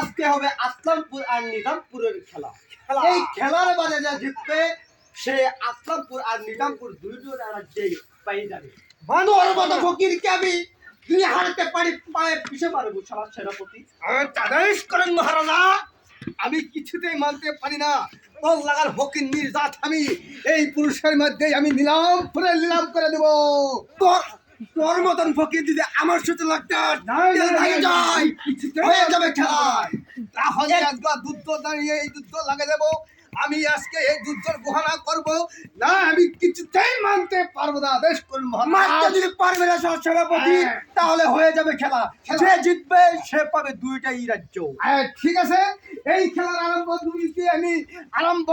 আজকে হবে আসলামপুর আর নিজামপুরের খেলা। এই খেলার বারে যা জিতবে সে আসলামপুর আর নিজামপুর দুইজন রাজ্যেই পেয়ে যাবে। তোর মতো ফকিরকে আমি দুই হারতে পারি পায়ে পিছে পারবো শালা সেনাপতি। আদেশ করেন মহারাজা। আমি কিছুতেই মানতে পারি না। তোর লাগার ফকির নির্যাত আমি এই পুরুষের মধ্যেই আমি নিলাম করে দেব। তোর মতন ফকির যদি আমার সাথে লাগতে হয়ে যাবে খেলা। তাহলে আজকে যুদ্ধ দাঁড়িয়ে এই যুদ্ধ লাগিয়ে দেবো। আমি আজকে এই যুদ্ধের ঘোষণা করবো না, আমি কিছুতেই মানতে পারবো না। আদেশ করুন মারতে যদি পারবে না সেনাপতি তাহলে হয়ে যাবে খেলা। যে জিতবে সে পাবে দুইটাই রাজ্য। ঠিক আছে, এই খেলার আরম্ভ দুইটি আমি আরম্ভ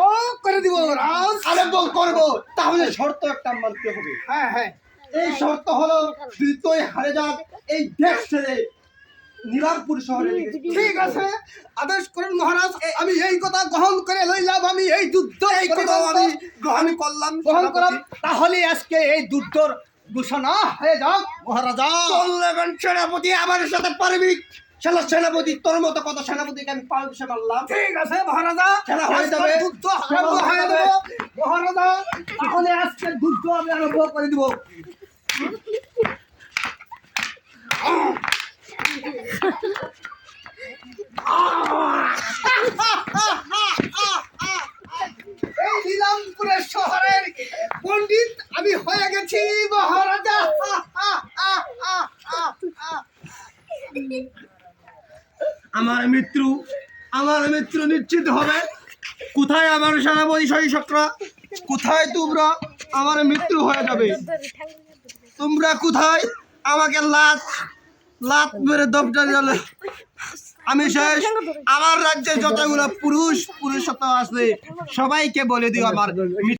করে দিব। আরম্ভ করবো, তাহলে শর্ত একটা মানতে হবে। হ্যাঁ, এই শর্ত হলো দুটোই হারে যাক, এই দেশ ছেড়ে নিলামপুর শহরে। ঠিক আছে, আদেশ করেন মহারাজ। আমি এই কথা গ্রহণ করে লইলাম। আমি এই যুদ্ধ এই কথা আমি গ্রহণ করলাম, গ্রহণ করলাম। তাহলে আজকে এই যুদ্ধর ঘোষণা হয়ে যাক মহারাজা। চললেন সেনাপতি, আমার সাথে পারবি? শালা সেনাপতি, তোর মতো কত সেনাপতিকে আমি পালসে মারলাম। ঠিক আছে মহারাজা, খেলা হয়ে যাবে, যুদ্ধ আরম্ভ হয়ে যাবে মহারাজা। তাহলে আজকে যুদ্ধ আমি আরম্ভ করে দিব। এই নিলামপুরের শহরের পণ্ডিত আমি হয়ে গেছি মহারাজা। আমার মৃত্যু নিশ্চিত হবে। কোথায় আমার সেনাপতি সৈনিকরা? কোথায় তোমরা? আমার মৃত্যু হয়ে যাবে। তোমরা কোথায়? আমাকে লাত মেরে দপটা দিলে আমি শেষ। আমার রাজ্যে যতগুলো পুরুষত্ব আছে সবাইকে বলে দিও আমার